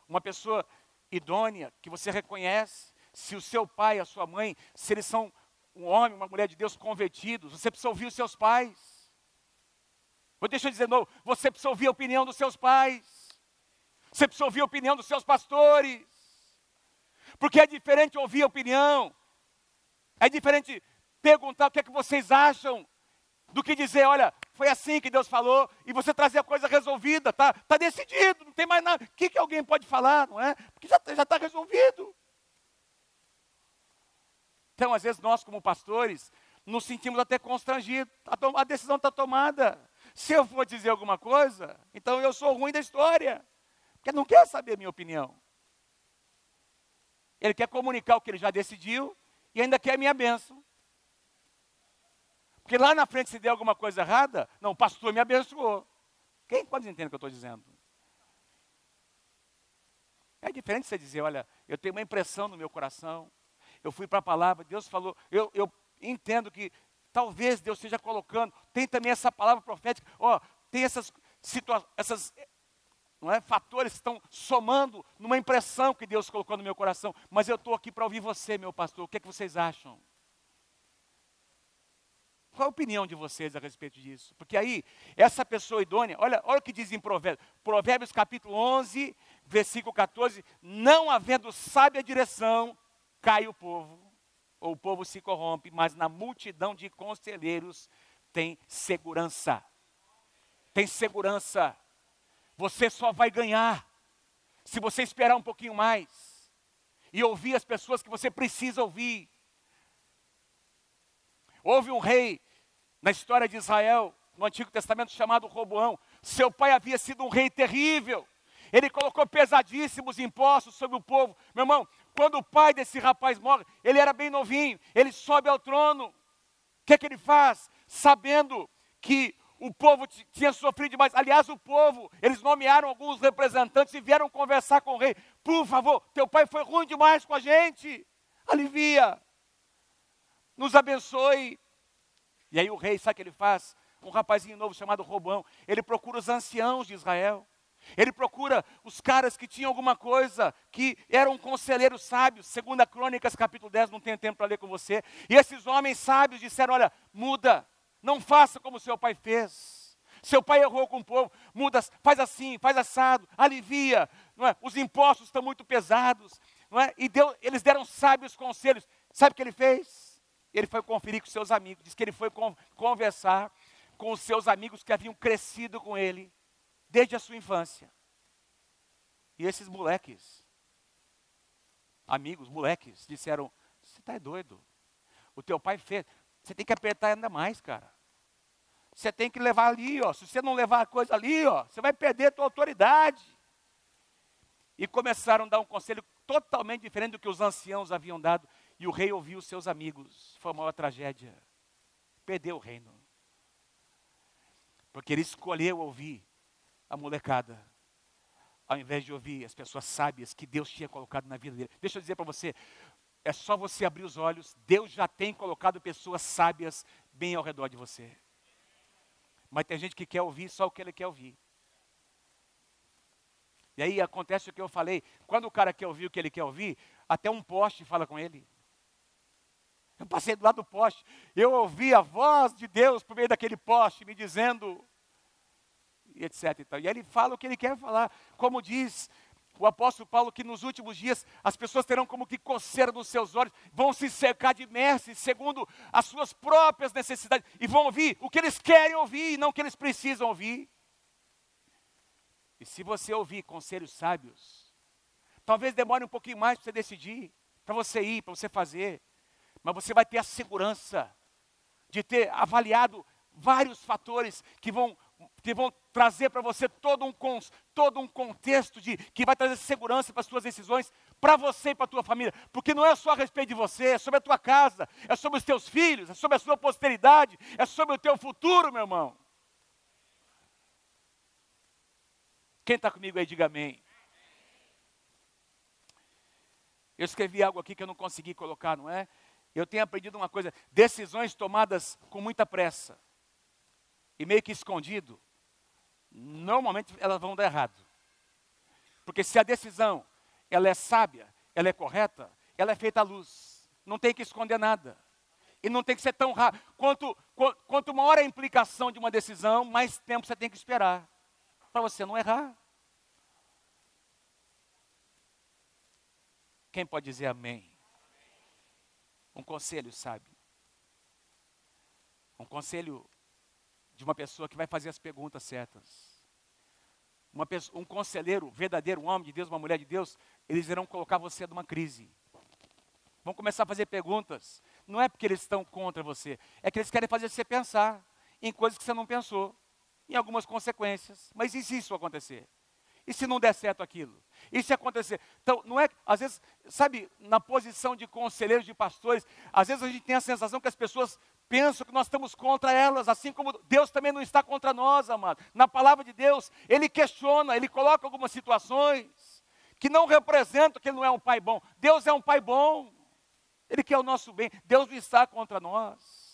Uma pessoa idônea, que você reconhece. Se o seu pai, a sua mãe, se eles são um homem, uma mulher de Deus convertidos, você precisa ouvir os seus pais. Deixa eu dizer de novo, você precisa ouvir a opinião dos seus pais. Você precisa ouvir a opinião dos seus pastores. Porque é diferente ouvir a opinião. É diferente perguntar o que é que vocês acham, do que dizer, olha, foi assim que Deus falou, e você trazer a coisa resolvida, tá decidido, não tem mais nada. O que alguém pode falar, não é? Porque já está resolvido. Então, às vezes, nós como pastores, nos sentimos até constrangidos. A decisão está tomada. Se eu for dizer alguma coisa, então eu sou ruim da história. Porque não quer saber a minha opinião. Ele quer comunicar o que ele já decidiu e ainda quer a minha bênção. Porque lá na frente, se der alguma coisa errada, não, o pastor me abençoou. Quantos entendem o que eu estou dizendo? É diferente você dizer, olha, eu tenho uma impressão no meu coração, eu fui para a palavra, Deus falou, eu entendo que talvez Deus esteja colocando, tem também essa palavra profética, tem essas situações, fatores que estão somando numa impressão que Deus colocou no meu coração, mas eu estou aqui para ouvir você, meu pastor, o que é que vocês acham? Qual a opinião de vocês a respeito disso? Porque aí, essa pessoa idônea, olha o que diz em Provérbios capítulo 11, versículo 14, não havendo sábia direção, cai o povo, ou o povo se corrompe, mas na multidão de conselheiros tem segurança. Tem segurança. Você só vai ganhar se você esperar um pouquinho mais e ouvir as pessoas que você precisa ouvir. Houve um rei na história de Israel, no Antigo Testamento, chamado Roboão. Seu pai havia sido um rei terrível. Ele colocou pesadíssimos impostos sobre o povo. Meu irmão, quando o pai desse rapaz morre, ele era bem novinho, ele sobe ao trono. O que é que ele faz? Sabendo que o povo tinha sofrido demais. Aliás, o povo, eles nomearam alguns representantes e vieram conversar com o rei. Por favor, teu pai foi ruim demais com a gente. Alivia. Nos abençoe. E aí o rei, sabe o que ele faz? Um rapazinho novo chamado Roboão. Ele procura os anciãos de Israel. Ele procura os caras que tinham alguma coisa, que eram conselheiros sábios. 2 Crônicas, capítulo 10, não tenho tempo para ler com você. E esses homens sábios disseram, olha, muda, não faça como seu pai fez. Seu pai errou com o povo, muda, faz assim, faz assado, alivia. Não é? Os impostos estão muito pesados. Não é? E eles deram sábios conselhos. Sabe o que ele fez? Ele foi conferir com seus amigos. Diz que ele foi conversar com os seus amigos que haviam crescido com ele desde a sua infância. E esses moleques, amigos, moleques, disseram, você está doido? O teu pai fez, você tem que apertar ainda mais, cara. Você tem que levar ali, ó. Se você não levar a coisa ali, ó, você vai perder a tua autoridade. E começaram a dar um conselho totalmente diferente do que os anciãos haviam dado. E o rei ouviu os seus amigos. Foi a maior tragédia. Perdeu o reino. Porque ele escolheu ouvir a molecada, ao invés de ouvir as pessoas sábias que Deus tinha colocado na vida dele. Deixa eu dizer para você, é só você abrir os olhos, Deus já tem colocado pessoas sábias bem ao redor de você. Mas tem gente que quer ouvir só o que ele quer ouvir. E aí acontece o que eu falei, quando o cara quer ouvir o que ele quer ouvir, até um poste fala com ele. Eu passei do lado do poste, eu ouvi a voz de Deus por meio daquele poste me dizendo, e etc. E aí ele fala o que ele quer falar, como diz o apóstolo Paulo, que nos últimos dias as pessoas terão como que coceira nos seus olhos, vão se cercar de mestres segundo as suas próprias necessidades, e vão ouvir o que eles querem ouvir, e não o que eles precisam ouvir. E se você ouvir conselhos sábios, talvez demore um pouquinho mais para você decidir, para você ir, para você fazer, mas você vai ter a segurança de ter avaliado vários fatores que vão trazer para você todo um contexto que vai trazer segurança para as suas decisões, para você e para a tua família. Porque não é só a respeito de você, é sobre a tua casa, é sobre os teus filhos, é sobre a sua posteridade, é sobre o teu futuro, meu irmão. Quem está comigo aí, diga amém. Eu escrevi algo aqui que eu não consegui colocar, não é? Eu tenho aprendido uma coisa, decisões tomadas com muita pressa e meio que escondido, normalmente elas vão dar errado. Porque se a decisão, ela é sábia, ela é correta, ela é feita à luz. Não tem que esconder nada. E não tem que ser tão rápido. Quanto maior a implicação de uma decisão, mais tempo você tem que esperar, para você não errar. Quem pode dizer amém? Um conselho sábio. Um conselho de uma pessoa que vai fazer as perguntas certas. Um conselheiro verdadeiro, um homem de Deus, uma mulher de Deus, eles irão colocar você numa crise. Vão começar a fazer perguntas. Não é porque eles estão contra você, é que eles querem fazer você pensar em coisas que você não pensou, em algumas consequências. Mas e se isso acontecer? E se não der certo aquilo? E se acontecer? Então, não é, às vezes, sabe, na posição de conselheiros, de pastores, às vezes a gente tem a sensação que as pessoas pensam que nós estamos contra elas, assim como Deus também não está contra nós, amado. Na palavra de Deus, Ele questiona, Ele coloca algumas situações que não representam que Ele não é um pai bom. Deus é um pai bom, Ele quer o nosso bem, Deus não está contra nós.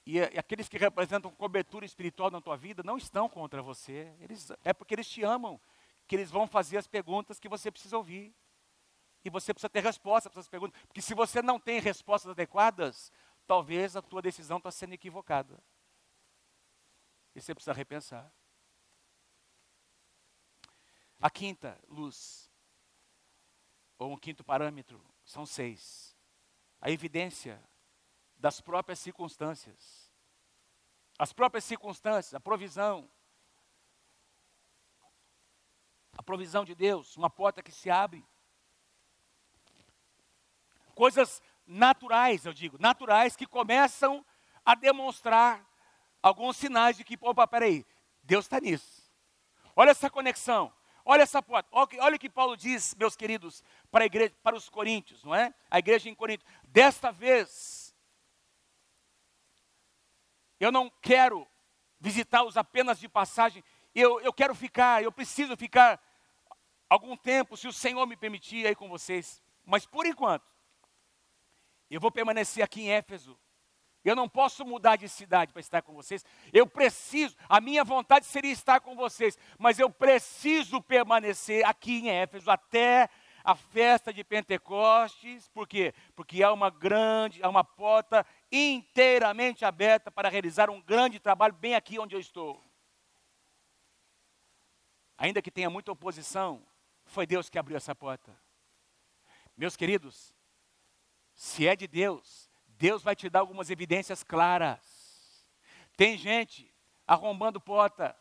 E aqueles que representam cobertura espiritual na tua vida não estão contra você. É porque eles te amam, que eles vão fazer as perguntas que você precisa ouvir. E você precisa ter resposta para essas perguntas. Porque se você não tem respostas adequadas, talvez a tua decisão está sendo equivocada. E você precisa repensar. A quinta luz, ou um quinto parâmetro, são 6. A evidência das próprias circunstâncias. As próprias circunstâncias, a provisão de Deus, uma porta que se abre. Coisas naturais, eu digo, naturais que começam a demonstrar alguns sinais de que, opa, peraí, Deus está nisso. Olha essa conexão, olha essa porta. Olha o que Paulo diz, meus queridos, para a igreja, para os coríntios, não é? A igreja em Corinto. Desta vez, eu não quero visitá-los apenas de passagem, eu quero ficar, eu preciso ficar algum tempo, se o Senhor me permitir, aí com vocês. Mas por enquanto, eu vou permanecer aqui em Éfeso, Eu não posso mudar de cidade para estar com vocês. Eu preciso, a minha vontade seria estar com vocês, mas eu preciso permanecer aqui em Éfeso até a festa de Pentecostes. Por quê? Porque há uma porta inteiramente aberta para realizar um grande trabalho bem aqui onde eu estou. Ainda que tenha muita oposição, foi Deus que abriu essa porta. Meus queridos, se é de Deus, Deus vai te dar algumas evidências claras. Tem gente arrombando porta.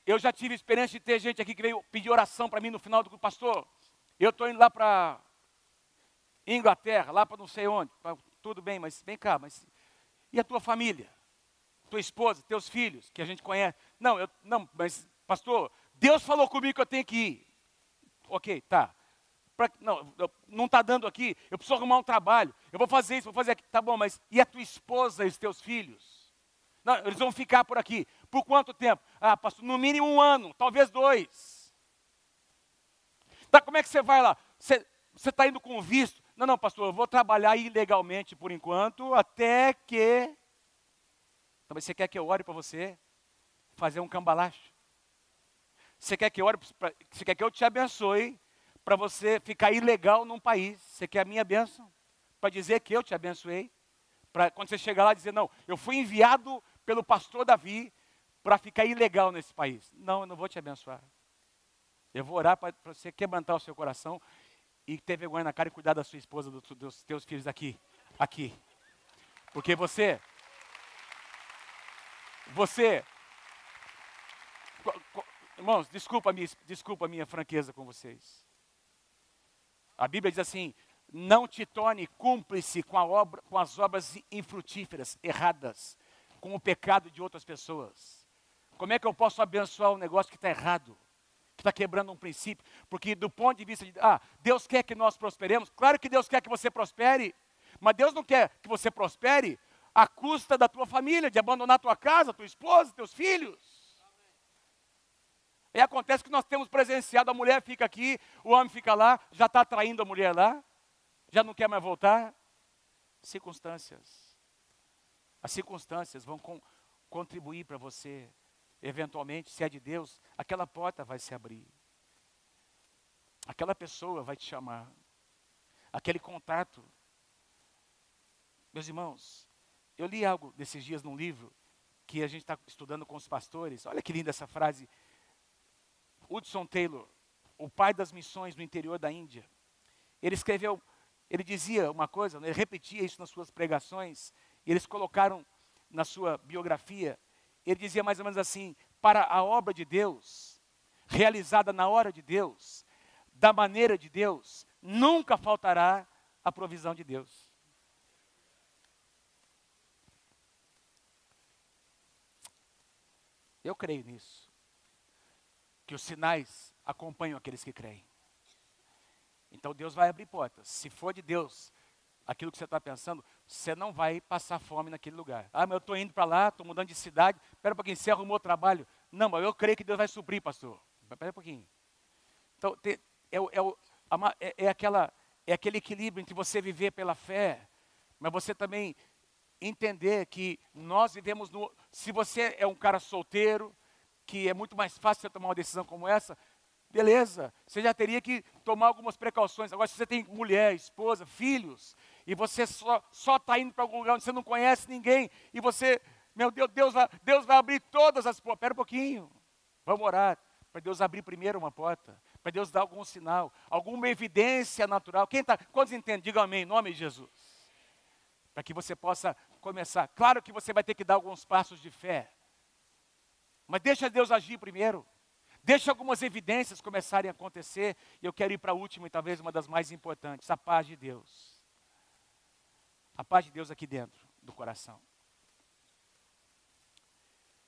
Eu já tive experiência de ter gente aqui que veio pedir oração para mim no final do pastor. Eu estou indo lá para Inglaterra, lá para não sei onde. Tudo bem, mas vem cá, e a tua família? Tua esposa, teus filhos, que a gente conhece? Não, mas pastor, Deus falou comigo que eu tenho que ir. Ok, tá. Não está dando aqui, eu preciso arrumar um trabalho, eu vou fazer isso, vou fazer aquilo. Tá bom, mas e a tua esposa e os teus filhos? Não, eles vão ficar por aqui. Por quanto tempo? Pastor, no mínimo 1 ano, talvez 2. Tá, como é que você vai lá? Você está indo com visto? Não, pastor, eu vou trabalhar ilegalmente por enquanto, até que... Talvez você quer que eu ore para você fazer um cambalacho? Você quer que eu ore, você quer que eu te abençoe para você ficar ilegal num país? Você quer a minha bênção? Para dizer que eu te abençoei? Para quando você chegar lá dizer, não, eu fui enviado pelo pastor Davi para ficar ilegal nesse país. Não, eu não vou te abençoar. Eu vou orar para você quebrantar o seu coração e ter vergonha na cara e cuidar da sua esposa, dos teus filhos aqui. Porque você, irmãos, desculpa a minha franqueza com vocês. A Bíblia diz assim, não te torne cúmplice com as obras infrutíferas, erradas, com o pecado de outras pessoas. Como é que eu posso abençoar um negócio que está errado, que está quebrando um princípio? Porque do ponto de vista de, Deus quer que nós prosperemos, claro que Deus quer que você prospere, mas Deus não quer que você prospere à custa da tua família, de abandonar tua casa, tua esposa, teus filhos. E acontece que nós temos presenciado, a mulher fica aqui, o homem fica lá, já está traindo a mulher lá, já não quer mais voltar. Circunstâncias. As circunstâncias vão contribuir para você, eventualmente, se é de Deus, aquela porta vai se abrir. Aquela pessoa vai te chamar. Aquele contato. Meus irmãos, eu li algo desses dias num livro, que a gente está estudando com os pastores. Olha que linda essa frase. Hudson Taylor, o pai das missões no interior da Índia, ele dizia uma coisa, ele repetia isso nas suas pregações, e eles colocaram na sua biografia, ele dizia mais ou menos assim, para a obra de Deus, realizada na hora de Deus, da maneira de Deus, nunca faltará a provisão de Deus. Eu creio nisso. Que os sinais acompanham aqueles que creem. Então Deus vai abrir portas. Se for de Deus, aquilo que você está pensando, você não vai passar fome naquele lugar. Mas eu estou indo para lá, estou mudando de cidade, espera um pouquinho, você arrumou trabalho. Não, mas eu creio que Deus vai suprir, pastor. Espera um pouquinho. Então, é aquele equilíbrio entre você viver pela fé, mas você também entender que nós vivemos se você é um cara solteiro, que é muito mais fácil você tomar uma decisão como essa, beleza, você já teria que tomar algumas precauções. Agora, se você tem mulher, esposa, filhos, e você só está indo para algum lugar onde você não conhece ninguém, e você, meu Deus, Deus vai abrir todas as portas. Espera um pouquinho, vamos orar, para Deus abrir primeiro uma porta, para Deus dar algum sinal, alguma evidência natural. Quantos entendem? Digam amém, em nome de Jesus. Para que você possa começar. Claro que você vai ter que dar alguns passos de fé, mas deixa Deus agir primeiro. Deixa algumas evidências começarem a acontecer. E eu quero ir para a última e talvez uma das mais importantes. A paz de Deus. A paz de Deus aqui dentro do coração.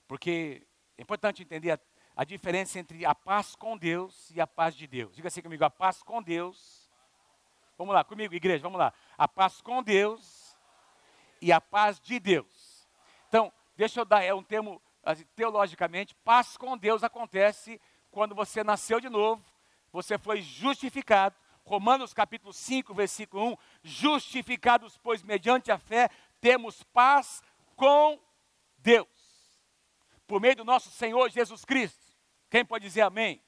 Porque é importante entender a diferença entre a paz com Deus e a paz de Deus. Diga assim comigo, a paz com Deus. Vamos lá, comigo, igreja, vamos lá. A paz com Deus e a paz de Deus. Então, deixa eu dar, é um termo... Teologicamente, paz com Deus acontece quando você nasceu de novo, você foi justificado. Romanos capítulo 5, versículo 1, justificados, pois mediante a fé, temos paz com Deus, por meio do nosso Senhor Jesus Cristo. Quem pode dizer amém?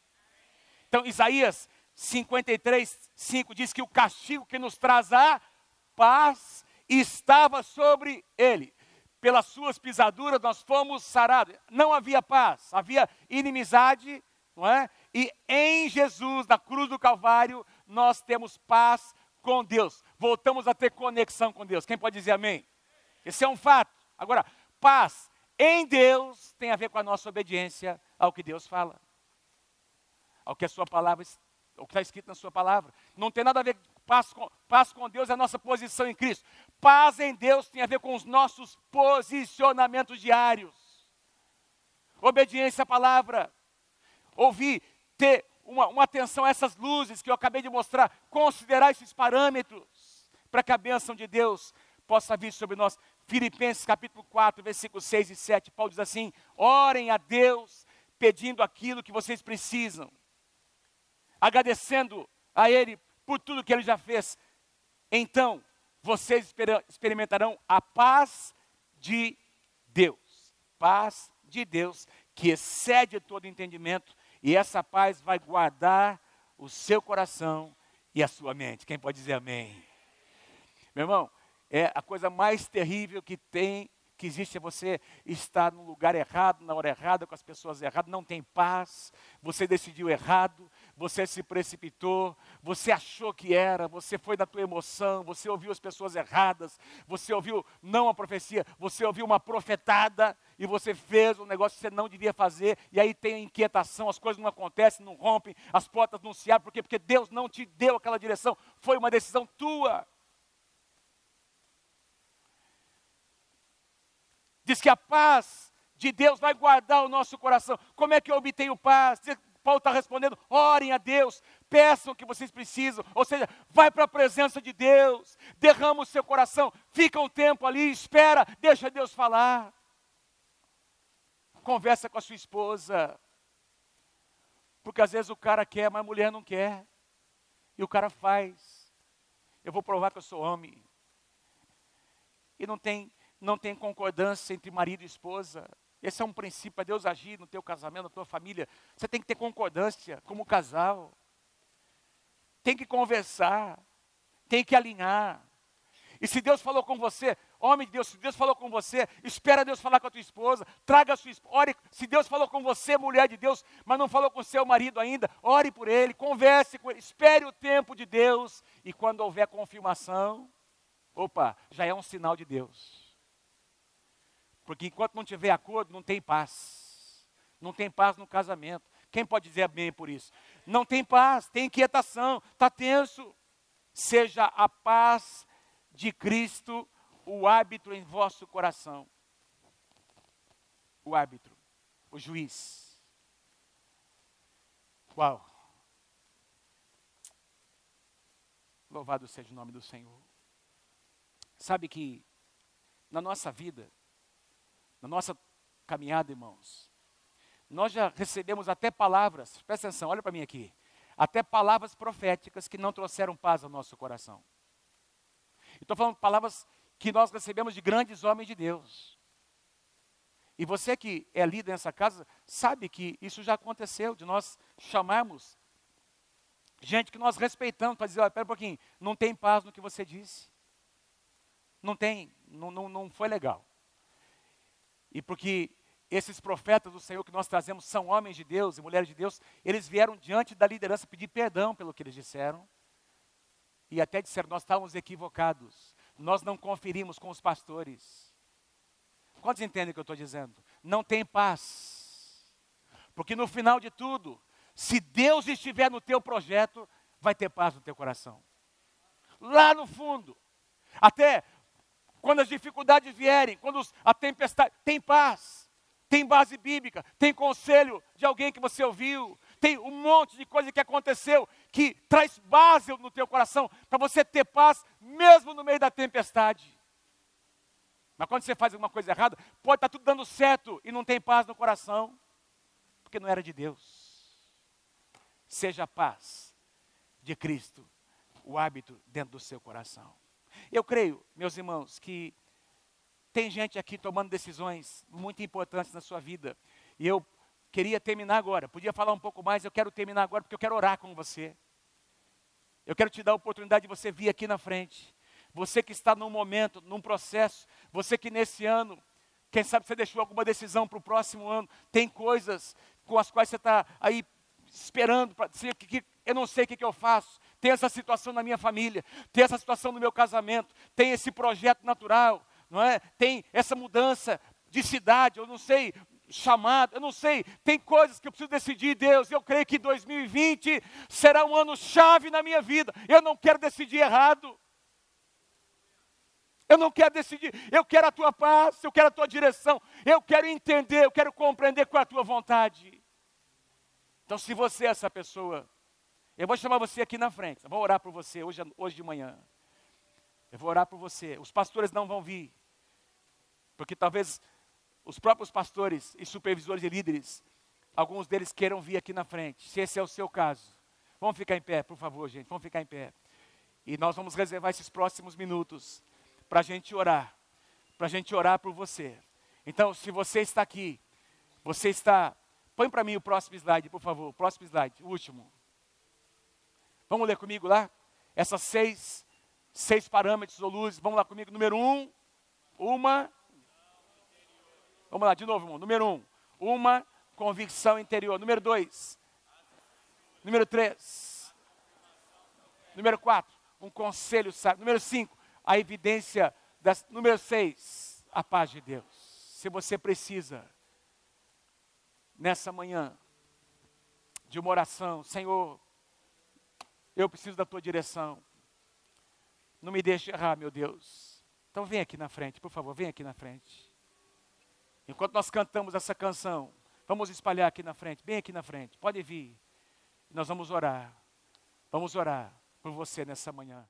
Então, Isaías 53, 5 diz que o castigo que nos traz a paz estava sobre ele. Pelas suas pisaduras nós fomos sarados. Não havia paz, havia inimizade, não é? E em Jesus, na cruz do Calvário, nós temos paz com Deus. Voltamos a ter conexão com Deus. Quem pode dizer amém? Esse é um fato. Agora, paz em Deus tem a ver com a nossa obediência ao que Deus fala, ao que a sua palavra, o que está escrito na sua palavra. Não tem nada a ver com paz com Deus, é a nossa posição em Cristo. Paz em Deus tem a ver com os nossos posicionamentos diários. Obediência à palavra. Ouvir, ter uma atenção a essas luzes que eu acabei de mostrar. Considerar esses parâmetros para que a bênção de Deus possa vir sobre nós. Filipenses capítulo 4, versículos 6 e 7. Paulo diz assim: orem a Deus pedindo aquilo que vocês precisam, agradecendo a Ele por tudo que Ele já fez. Então, vocês experimentarão a paz de Deus. Paz de Deus que excede todo entendimento. E essa paz vai guardar o seu coração e a sua mente. Quem pode dizer amém? Meu irmão, é a coisa mais terrível que existe é você estar no lugar errado, na hora errada, com as pessoas erradas, não tem paz, você decidiu errado, você se precipitou, você achou que era, você foi na tua emoção, você ouviu as pessoas erradas, você ouviu não a profecia, você ouviu uma profetada e você fez um negócio que você não devia fazer, e aí tem a inquietação, as coisas não acontecem, não rompem, as portas não se abrem, por quê? Porque Deus não te deu aquela direção, foi uma decisão tua. Diz que a paz de Deus vai guardar o nosso coração. Como é que eu obtenho paz? Paulo está respondendo: orem a Deus, peçam o que vocês precisam. Ou seja, vai para a presença de Deus, derrama o seu coração, fica um tempo ali, espera, deixa Deus falar. Conversa com a sua esposa. Porque às vezes o cara quer, mas a mulher não quer. E o cara faz. Eu vou provar que eu sou homem. E não tem concordância entre marido e esposa. Esse é um princípio para Deus agir no teu casamento, na tua família. Você tem que ter concordância como casal. Tem que conversar. Tem que alinhar. E se Deus falou com você, homem de Deus, se Deus falou com você, espera Deus falar com a tua esposa, traga a sua esposa, ore. Se Deus falou com você, mulher de Deus, mas não falou com seu marido ainda, ore por ele, converse com ele, espere o tempo de Deus, e quando houver confirmação, já é um sinal de Deus. Porque enquanto não tiver acordo, não tem paz. Não tem paz no casamento. Quem pode dizer amém por isso? Não tem paz, tem inquietação, está tenso. Seja a paz de Cristo o árbitro em vosso coração. O árbitro, o juiz. Uau! Louvado seja o nome do Senhor. Sabe que na nossa vida, na nossa caminhada, irmãos, nós já recebemos até palavras, presta atenção, olha para mim aqui, até palavras proféticas que não trouxeram paz ao nosso coração. Estou falando palavras que nós recebemos de grandes homens de Deus. E você que é líder nessa casa, sabe que isso já aconteceu, de nós chamarmos gente que nós respeitamos para dizer: olha, espera um pouquinho, não tem paz no que você disse. Não tem, não foi legal. E porque esses profetas do Senhor que nós trazemos são homens de Deus e mulheres de Deus, eles vieram diante da liderança pedir perdão pelo que eles disseram. E até disseram: nós estávamos equivocados, nós não conferimos com os pastores. Quantos entendem o que eu estou dizendo? Não tem paz. Porque no final de tudo, se Deus estiver no teu projeto, vai ter paz no teu coração. Lá no fundo, até quando as dificuldades vierem, quando a tempestade, tem paz, tem base bíblica, tem conselho de alguém que você ouviu, tem um monte de coisa que aconteceu, que traz base no teu coração, para você ter paz, mesmo no meio da tempestade. Mas quando você faz alguma coisa errada, pode estar tudo dando certo e não tem paz no coração, porque não era de Deus. Seja a paz de Cristo o hábito dentro do seu coração. Eu creio, meus irmãos, que tem gente aqui tomando decisões muito importantes na sua vida. E eu queria terminar agora. Podia falar um pouco mais, eu quero terminar agora porque eu quero orar com você. Eu quero te dar a oportunidade de você vir aqui na frente. Você que está num momento, num processo, você que nesse ano, quem sabe você deixou alguma decisão para o próximo ano, tem coisas com as quais você está aí esperando para dizer que eu não sei o que eu faço. Tem essa situação na minha família, tem essa situação no meu casamento, tem esse projeto natural, não é? Tem essa mudança de cidade, eu não sei, chamado, eu não sei, tem coisas que eu preciso decidir, Deus. Eu creio que 2020 será um ano chave na minha vida. Eu não quero decidir errado. Eu não quero decidir, eu quero a tua paz, eu quero a tua direção, eu quero entender, eu quero compreender qual é a tua vontade. Então, se você é essa pessoa, eu vou chamar você aqui na frente, eu vou orar por você hoje de manhã. Eu vou orar por você. Os pastores não vão vir, porque talvez os próprios pastores e supervisores e líderes, alguns deles queiram vir aqui na frente, se esse é o seu caso. Vamos ficar em pé, por favor, gente, vamos ficar em pé. E nós vamos reservar esses próximos minutos para a gente orar por você. Então, se você está aqui, põe para mim o próximo slide, por favor, o próximo slide, o último. Vamos ler comigo lá? Essas seis parâmetros ou luzes, vamos lá comigo. Número 1, vamos lá, de novo, irmão. Número 1, uma convicção interior. Número 2, número 3, número 4, um conselho sábio. Número 5, a evidência número 6, a paz de Deus. Se você precisa, nessa manhã, de uma oração, Senhor, eu preciso da tua direção. Não me deixe errar, meu Deus. Então vem aqui na frente, por favor, vem aqui na frente. Enquanto nós cantamos essa canção, vamos espalhar aqui na frente, bem aqui na frente. Pode vir. Nós vamos orar. Vamos orar por você nessa manhã.